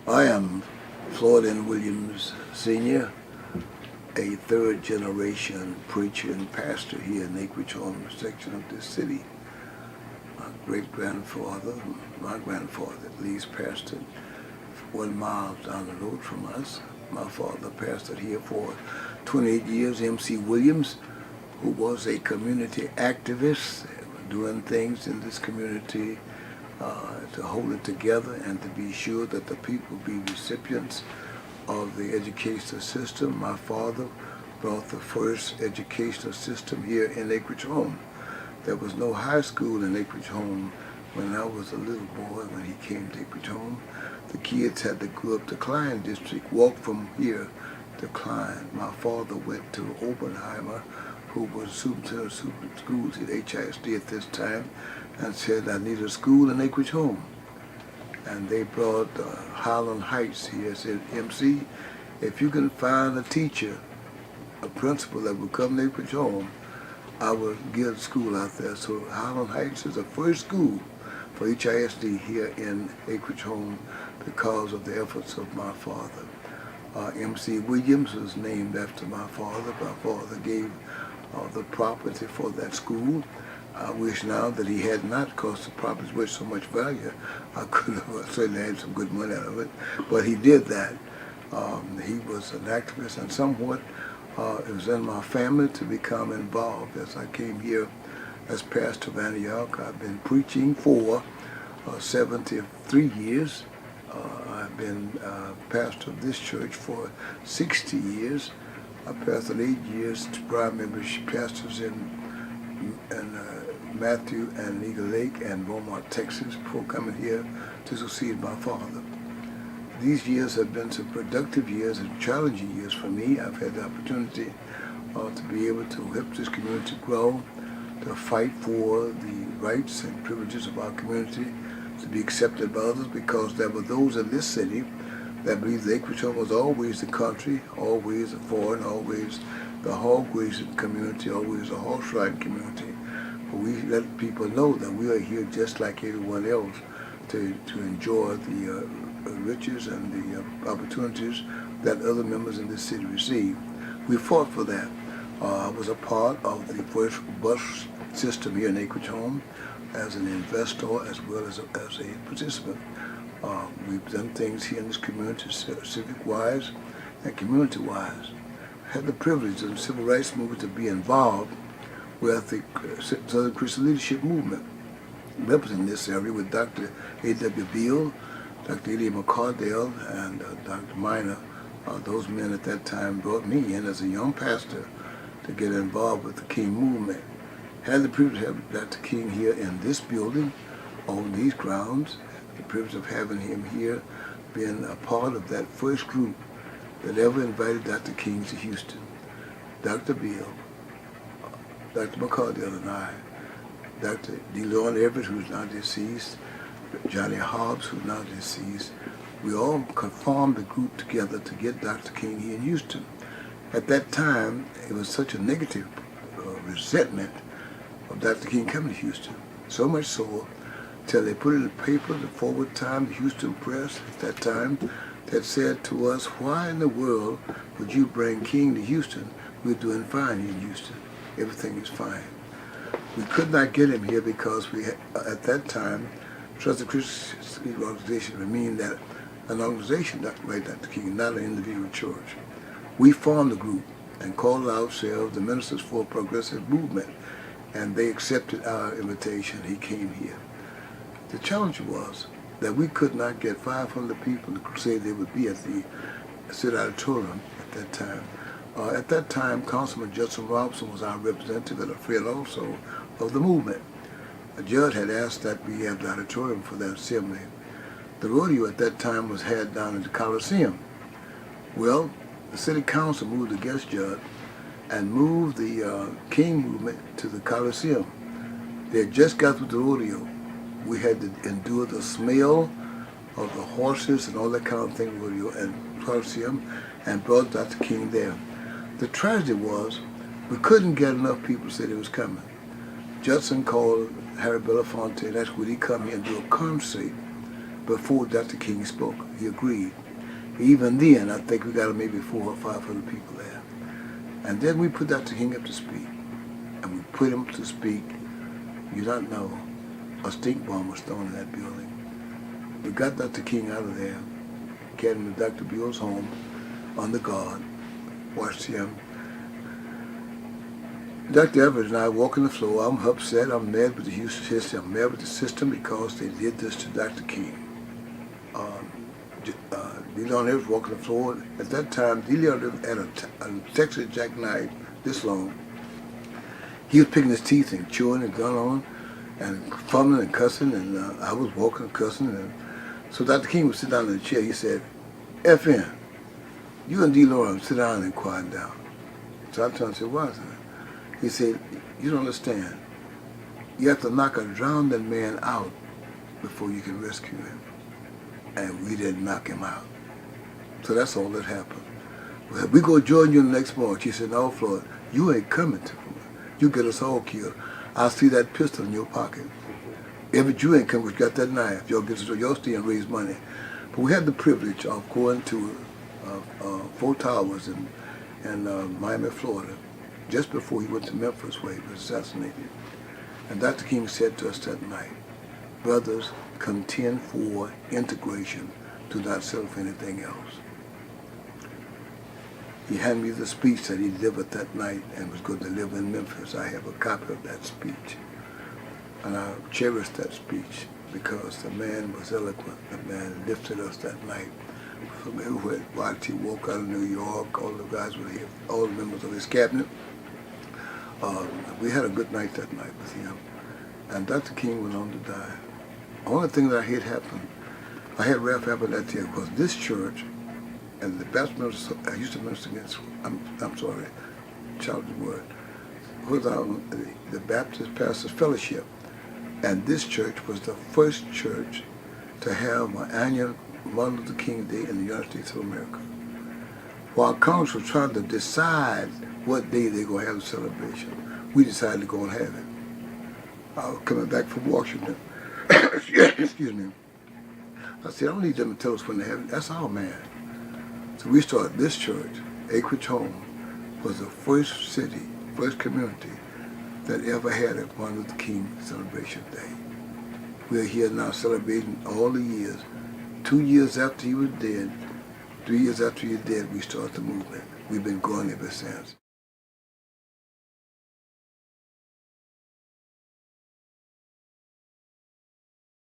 I am Floyd N. Williams, Sr., a third-generation preacher and pastor here in Acreage Home section of this city. My great-grandfather, my grandfather at least, pastored 1 mile down the road from us. My father pastored here for 28 years, M.C. Williams, who was a community activist, doing things in this community to hold it together and to be sure that the people be recipients of the educational system. My father brought the first educational system here in Acreage Home. There was no high school in Acreage Home when I was a little boy when he came to Acreage Home. The kids had to go up to Klein District, walk from here to Klein. My father went to Oppenheimer, who was superintendent of schools at HISD at this time, and said, I need a school in Acreage Home. And they brought Highland Heights here. Said, MC, if you can find a teacher, a principal that will come to Acreage Home, I will get a school out there. So Highland Heights is the first school for HISD here in Acreage Home because of the efforts of my father. MC Williams was named after my father. My father gave the property for that school. I wish now that he had not, because the property was so much value. I could have certainly had some good money out of it, but he did that. He was an activist, and somewhat it was in my family to become involved. As I came here as pastor of Antioch, I've been preaching for 73 years. I've been pastor of this church for 60 years. I pastored 8 years to primary pastors in Matthew and Eagle Lake and Beaumont, Texas, before coming here to succeed my father. These years have been some productive years and challenging years for me. I've had the opportunity to be able to help this community grow, to fight for the rights and privileges of our community, to be accepted by others, because there were those in this city that believed the Acreage Home was always the country, always the foreign, always the hog raising community, always the horse riding community. But we let people know that we are here just like everyone else to enjoy the riches and the opportunities that other members in this city receive. We fought for that. I was a part of the first bus system here in Acreage Home as an investor as well as a participant. We've done things here in this community, civic-wise and community-wise. Had the privilege of the civil rights movement to be involved with the Southern Christian Leadership Movement, representing this area with Dr. A.W. Beale, Dr. Eddie McCardell, and Dr. Minor. Those men at that time brought me in as a young pastor to get involved with the King movement. Had the privilege of having Dr. King here in this building, on these grounds, the privilege of having him here, being a part of that first group that ever invited Dr. King to Houston. Dr. Beale, Dr. McCardell and I, Dr. DeLeon Everett, who's now deceased, Johnny Hobbs, who's now deceased, we all formed a group together to get Dr. King here in Houston. At that time, it was such a negative resentment of Dr. King coming to Houston, so much so till they put it in the paper, the Forward Time, the Houston Press at that time, that said to us, why in the world would you bring King to Houston? We're doing fine here in Houston. Everything is fine. We could not get him here because we had, at that time, Trusted Christian Organization remained that an organization that made Dr. King, not an individual church. We formed a group and called ourselves the Ministers for a Progressive Movement, and they accepted our invitation. He came here. The challenge was that we could not get 500 people to say they would be at the City Auditorium at that time. At that time, Councilman Judson Robinson was our representative and a friend also of the movement. A judge had asked that we have the auditorium for that assembly. The rodeo at that time was had down at the Coliseum. Well, the city council moved the guest judge and moved the King movement to the Coliseum. They had just got through the rodeo. We had to endure the smell of the horses and all that kind of thing, rodeo and Coliseum, and brought Dr. King there. The tragedy was we couldn't get enough people to say they was coming. Judson called Harry Belafonte and asked would he come here and do a concert before Dr. King spoke. He agreed. Even then, I think we got maybe 400 or 500 people there. And then we put Dr. King up to speak. And we put him to speak. You don't know, a stink bomb was thrown in that building. We got Dr. King out of there, carried him to Dr. Buell's home, under guard, watched him. Dr. Everett and I walking the floor. I'm upset. I'm mad with the Houston system. I'm mad with the system because they did this to Dr. King. Leon Everett walking the floor. At that time, Leon had a Texas jackknife this long. He was picking his teeth and chewing and going on and fumbling and cussing, and I was walking and cussing. And so Dr. King would sit down in the chair. He said, FN, you and D. Laura sit down and quiet down. So I turned and said, why is that? He said, you don't understand. You have to knock a drowning man out before you can rescue him. And we didn't knock him out. So that's all that happened. Well, we go join you the next morning. She said, no, Floyd, you ain't coming to me. You get us all killed. I see that pistol in your pocket. Everett, you ain't coming, you got that knife. Y'all stay and raise money. But we had the privilege of going to 4 Towers in Miami, Florida, just before he went to Memphis where he was assassinated. And Dr. King said to us that night, brothers, contend for integration. Do not settle for anything else. He handed me the speech that he delivered that night and was going to deliver in Memphis. I have a copy of that speech. And I cherish that speech because the man was eloquent. The man lifted us that night from everywhere. Watched him walk out of New York. All the guys were here, all the members of his cabinet. We had a good night that night with him. And Dr. King went on to die. The only thing that I had Ralph happen that year was this church and the Baptist minister, I used to minister against, I'm sorry, challenge the word, was the Baptist Pastors Fellowship. And this church was the first church to have an annual Martin Luther King Day in the United States of America. While Congress was trying to decide what day they're going to have the celebration, we decided to go and have it. I was coming back from Washington. Excuse me. I said, I don't need them to tell us when to have it. That's our man. So we started this church. Acreage Home was the first city, first community that ever had a Martin Luther King celebration day. We're here now celebrating all the years. 2 years after he was dead, 3 years after he was dead, we started the movement. We've been going ever since.